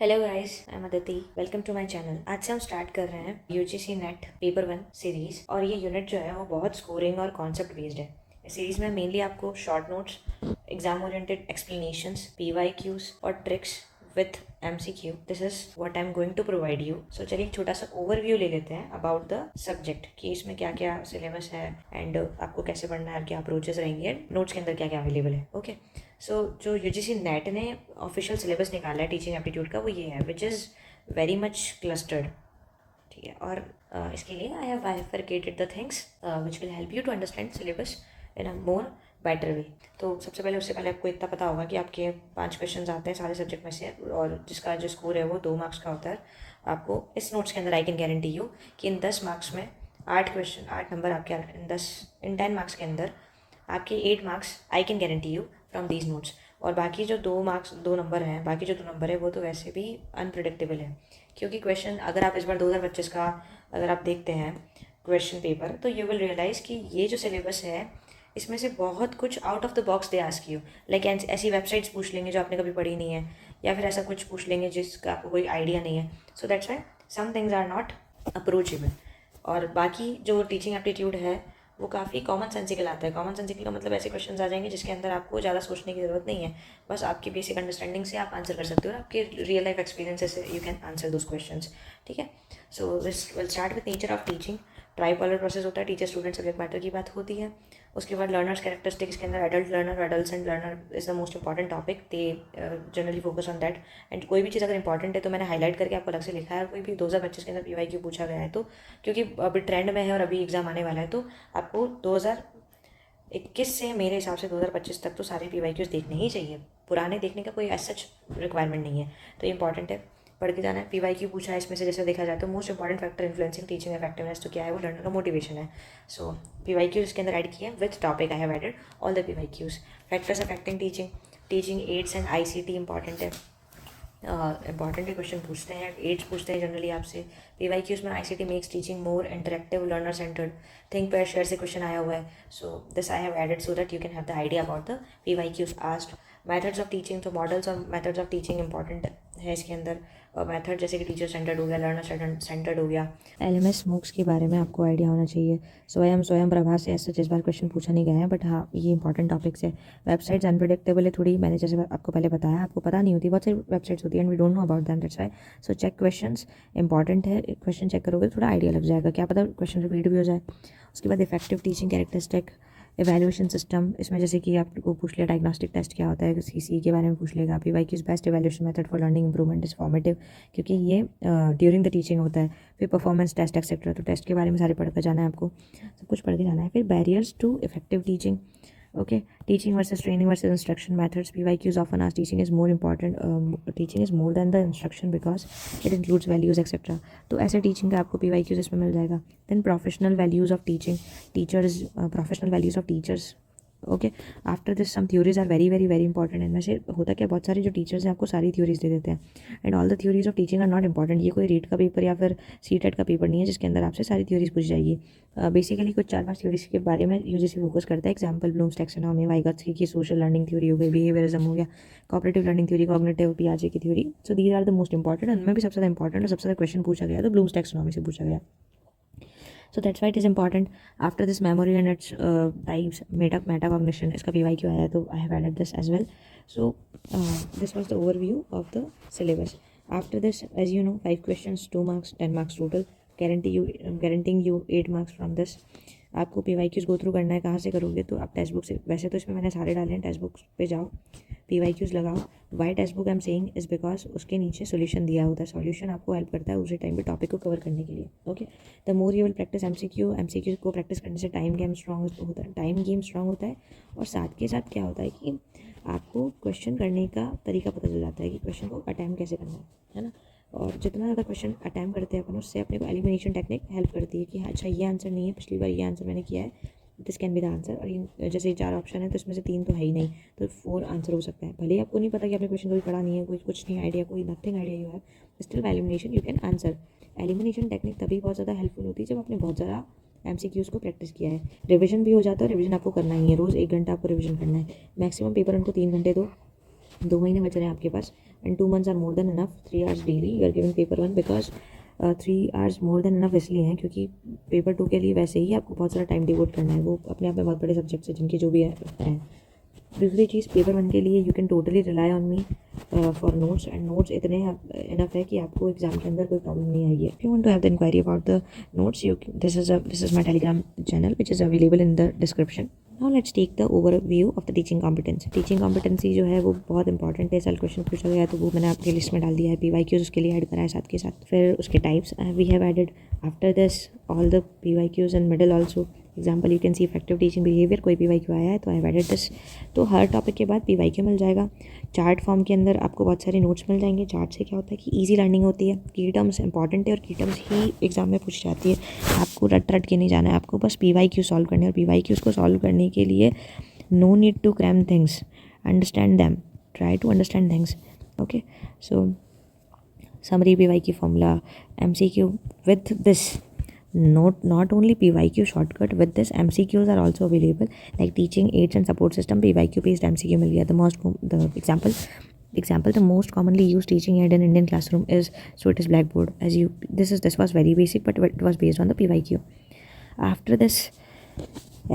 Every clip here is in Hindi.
Hello guys, I am Aditi. Welcome to my channel. आज से हम स्टार्ट कर रहे हैं यूजीसी नेट पेपर 1 सीरीज। और ये यूनिट जो है वो बहुत स्कोरिंग और कॉन्सेप्ट बेस्ड है। इस सीरीज में मेनली आपको short notes, exam oriented explanations, PYQs और tricks with MCQ, this is what I am going to provide you. So चलिए एक छोटा सा ओवरव्यू ले लेते हैं अबाउट द सब्जेक्ट कि इसमें क्या क्या सिलेबस है एंड आपको कैसे पढ़ना है, क्या अप्रोचेस रहेंगे, नोट्स के अंदर क्या क्या अवेलेबल है। ओके, सो जो यूजीसी नेट ने ऑफिशियल सिलेबस निकाला है टीचिंग एप्टीट्यूड का, वो ये है which is very much clustered. ठीक है, और इसके लिए I have bifurcated the things which will help you to understand syllabus in a more better way. तो सबसे पहले उससे पहले आपको इतना पता होगा कि आपके 5 क्वेश्चन आते हैं सारे सब्जेक्ट में से, और जिसका जो स्कोर है वो 2 मार्क्स का होता है। आपको इस नोट्स के अंदर आई कैन गारंटी यू कि इन 10 मार्क्स में 8 नंबर आपके इन 10 मार्क्स के अंदर आपके 8 marks I can guarantee you from these notes. और बाकी जो 2 नंबर हैं, बाकी जो 2 नंबर है वो तो वैसे भी अनप्रडिक्टेबल है, क्योंकि क्वेश्चन अगर आप इस बार 2025 का अगर आप देखते हैं क्वेश्चन पेपर, तो यू विल रियलाइज़ कि ये जो सिलेबस है इसमें से बहुत कुछ out of the box they ask you. Like ऐसी वेबसाइट्स पूछ लेंगे जो आपने कभी पढ़ी नहीं है, या फिर ऐसा कुछ पूछ लेंगे जिसका आपको कोई आइडिया नहीं है। So that's why some things are not approachable. और बाकी जो टीचिंग एप्टीट्यूड है वो काफ़ी कॉमन सेंसिकल आता है। कॉमन सेंसिकल का मतलब ऐसे क्वेश्चन आ जाएंगे जिसके अंदर आपको ज़्यादा सोचने की ज़रूरत नहीं है, बस आपकी बेसिक अंडरस्टैंडिंग से आप आंसर कर सकते हो, आपके रियल लाइफ एक्सपीरियंसेस से you can answer those questions. ठीक है, so this will start with nature of teaching. Tripolar process होता है, टीचर स्टूडेंट सब्जेक्ट मैटर की बात होती है। उसके बाद लर्नर्स कैरेक्टरिस्टिक्स के अंदर adult learner, adult and learner is the most important topic, they generally focus on that. And कोई भी चीज़ अगर इंपॉर्टेंट है तो मैंने हाईलाइट करके आपको अलग से लिखा है। और कोई भी 2025 के अंदर पीवाईक्यू पूछा गया है तो, क्योंकि अभी ट्रेंड में है और अभी एग्जाम आने वाला है, तो आपको 2021 से मेरे हिसाब से 2025 तक तो सारे पीवाईक्यूज देखने ही चाहिए। पुराने देखने का कोई एज सच रिक्वायरमेंट नहीं है, तो ये इंपॉर्टेंट है, पढ़ के जाना है। पीवाईक्यू पूछा है इसमें से, जैसे देखा जाए तो most important factor influencing teaching effectiveness तो क्या है, वो लर्नर का मोटिवेशन है। सो पीवाईक्यूज इसके अंदर ऐड किए हैं with topic. I have added all the PYQs. Factors affecting teaching, teaching aids and ICT important है। इंपॉर्टेंट क्वेश्चन पूछते हैं, एड्स पूछते हैं जनरली आपसे। पीवाईक्यूज में ICT makes teaching more interactive, learner centered. Think pair share से क्वेश्चन आया हुआ है, so this I have added so that you can have the idea about the PYQs asked. Methods of teaching, तो मॉडल्स और मेथड्स ऑफ टीचिंग इंपॉर्टेंट है इसके अंदर। मेथड जैसे कि टीचर सेंटर्ड हो गया, लर्नर सेंटर्ड हो गया। एलएमएस मूक्स के बारे में आपको आइडिया होना चाहिए। स्वयं प्रभा से ऐसा जिस बार क्वेश्चन पूछा नहीं गया है, बट हाँ ये इंपॉर्टेंट टॉपिक्स है। वेबसाइट्स अनप्रेडिक्टेबल है थोड़ी, मैंने जैसे आपको पहले बताया, आपको पता नहीं होती, बहुत सारी वेबसाइट्स होती है and we don't know about them, that's why. So check questions, important है। क्वेश्चन चेक करोगे तो थोड़ा आइडिया लग जाएगा, क्या पता क्वेश्चन रिपीट भी हो जाए। उसके बाद effective teaching characteristic, evaluation system, इसमें जैसे कि आपको पूछ लिया डायग्नोस्टिक टेस्ट क्या होता है, सीसी के बारे में पूछ लेगा। PYQs best evaluation method for learning improvement is formative, क्योंकि ये ड्यूरिंग द टीचिंग होता है। फिर परफॉर्मेंस टेस्ट एक्सेट्रा, तो टेस्ट के बारे में सारे पढ़ कर जाना है आपको, सब कुछ पढ़ के जाना है। फिर barriers to effective teaching, okay, teaching versus training versus instruction methods. PYQs often ask teaching is more important, teaching is more than the instruction because it includes values etc. तो ऐसे टीचिंग का आपको PYQs इसमें मिल जाएगा। Then professional values of teaching, teachers, professional values of teachers. Okay, after this some theories are very very very important. इनमें से होता क्या, बहुत सारे जो टीचर्स हैं आपको सारी थ्योरीज दे देते हैं, and all the theories of teaching are not important. ये कोई रीट का पेपर या फिर सीटेट का पेपर नहीं है जिसके अंदर आपसे सारी थ्योरीज पूछ जाएगी। बेसिकली कुछ 4-5 थ्योरीज के बारे में यूजीसी फोकस करता है। एग्जाम्पल ब्लूम्स टैक्सोनॉमी, वाइगॉत्स्की की सोशल लर्निंग थ्योरी हो गई, बिहेवियरिज्म हो गया, कोऑपरेटिव लर्निंग थ्योरी, कॉग्निटिव, पियाजे की theory. So these are the most important, उनमें भी सबसे ज़्यादा इंपॉर्टेंट और सबसे ज़्यादा क्वेश्चन पूछा गया तो ब्लूम्स टैक्सोनॉमी से पूछा गया। So that's why it is important. After this memory and its types, metacognition, इसका PYQ आया है तो I have added this as well. So this was the overview of the syllabus. After this, as you know, 5 questions, 2 marks, 10 marks total. Guaranteeing you 8 marks from this. आपको PYQs गो थ्रू करना है, कहाँ से करोगे तो आप टेक्स्ट बुक से, वैसे तो इसमें मैंने सारे डाले हैं, टेक्स्ट बुक पे जाओ, PYQs लगाओ। Why textbook I am saying is because उसके नीचे सोल्यूशन दिया होता है, सॉल्यूशन आपको हेल्प करता है उसी टाइम पे टॉपिक को कवर करने के लिए। Okay, the more you will practice MCQ को प्रैक्टिस करने से टाइम गेम स्ट्रॉन्ग होता है, और साथ के साथ क्या होता है कि आपको क्वेश्चन करने का तरीका पता चल जाता है कि क्वेश्चन को अटैम्प्ट कैसे करना है ना। और जितना ज़्यादा क्वेश्चन अटैम्प्ट करते हैं अपन, उससे अपने को एलिमिनेशन टेक्निक हेल्प करती है कि अच्छा ये आंसर नहीं है, पिछली बार ये आंसर मैंने किया है, this can be the answer. और ये जैसे 4 ऑप्शन है तो इसमें से 3 तो है ही नहीं, तो 4 आंसर हो सकता है। भले ही आपको नहीं पता कि आपने क्वेश्चन कभी पढ़ा नहीं है, कोई कुछ नहीं आइडिया, कोई nothing idea you have, still by elimination you can answer. Elimination technique तभी बहुत ज़्यादा हेल्पफुल होती है जब आपने बहुत ज़्यादा एमसीक्यूज़ को प्रैक्टिस किया है। रिविजन भी हो जाता है, रिविजन आपको करना ही है, रोज़ 1 घंटा आपको रिविजन करना है। मैक्सिमम पेपर उनको 3 घंटे दो, 2 महीने बच रहे हैं आपके पास, and 2 months are more than enough. 3 hours daily you are giving paper 1 because 3 hours more than enough इसलिए हैं क्योंकि पेपर 2 के लिए वैसे ही आपको बहुत सारा टाइम डिवोट करना है, वो अपने आप में बहुत बड़े सब्जेक्ट्स हैं जिनकी जो भी है। दूसरी चीज़, पेपर 1 के लिए you can totally rely on me for notes, and notes इतने इनफ है कि आपको एग्जाम के अंदर कोई प्रॉब्लम नहीं आएगी। If you want to have the inquiry about the notes, you this is my Telegram channel which is available in the description. Now let's take the overview of the teaching competency. Teaching competency जो है वो बहुत इंपॉर्टेंट है। साल क्वेश्चन पूछा गया तो वो मैंने आपके लिस्ट में डाल दिया है। PYQs उसके लिए ऐड करा है साथ के साथ। फिर उसके types we have added after this all the PYQs in middle also. Example you can see effective teaching behaviour, कोई PYQ आया है तो आई हैव एडेड दिस। तो हर टॉपिक के बाद PYQ मिल जाएगा। चार्ट फॉर्म के अंदर आपको बहुत सारे नोट्स मिल जाएंगे। चार्ट से क्या होता है कि ईजी लर्निंग होती है। की टर्म्स इंपॉर्टेंट है और की टर्म्स ही एग्जाम में पूछी जाती है। आपको रट के नहीं जाना है, आपको बस PYQ सॉल्व करने और PYQs को सॉल्व करने के लिए no need to cram things, understand them, try to understand things. Okay, so summary PYQ formula, MCQ with this, not only PYQ shortcut, with this MCQs are also available, like teaching aids and support system PYQ based MCQ मिल गया। the example the most commonly used teaching aid in Indian classroom is, so it is Blackboard. This was very basic, but it was based on the PYQ. After this,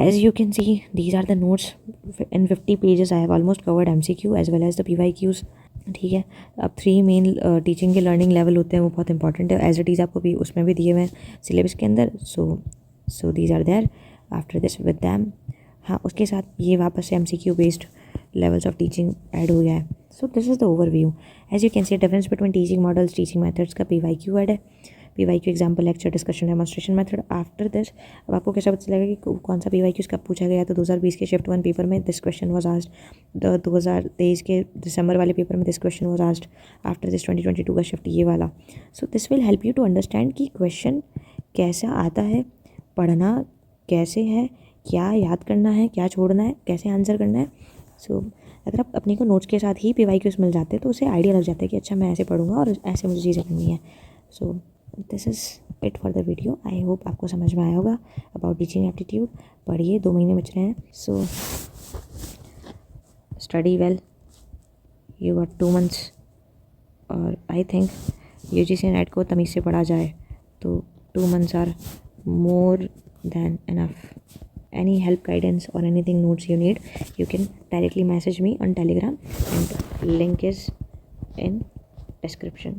as you can see, these are the notes in 50 pages. I have almost covered MCQ as well as the PYQs। ठीक है, अब 3 मेन टीचिंग के लर्निंग लेवल होते हैं, वो बहुत इंपॉर्टेंट है। एज इट इज़ आपको भी उसमें भी दिए हुए हैं सिलेबस के अंदर। So these are there after this with them. हाँ, उसके साथ ये वापस से MCQ based levels of teaching add हो गया है। So this is the overview. As you can see difference between teaching models, teaching methods का PYQ ऐड है। PYQ example, lecture, discussion, demonstration method. After this अब आपको कैसा पता चलेगा कि कौन सा PYQ कब पूछा गया। तो 2020 के शिफ्ट 1 पेपर में दिस क्वेश्चन वाज आस्क्ड। 2023 के दिसंबर वाले पेपर में this question was asked. After this 2022 का शिफ्ट ये वाला। So this will help you to understand कि क्वेश्चन कैसा आता है, पढ़ना कैसे है, क्या याद करना है, क्या छोड़ना है, कैसे आंसर करना है। सो अगर आप अपने को नोट्स के साथ ही PYQs मिल जाते तो उसे आइडिया लग जाता है कि अच्छा मैं ऐसे पढ़ूंगा और ऐसे मुझे चीज़ें करनी है। So this is it for the video. I hope आपको समझ में आया होगा अबाउट टीचिंग एप्टीट्यूड। पढ़िए, 2 महीने बच रहे हैं। So study well, you got 2 months, और आई थिंक UGC नेट को तमीज़ से पढ़ा जाए तो 2 months are more than enough. Any help, guidance or anything notes you need, you can directly message me on Telegram, and link is in description.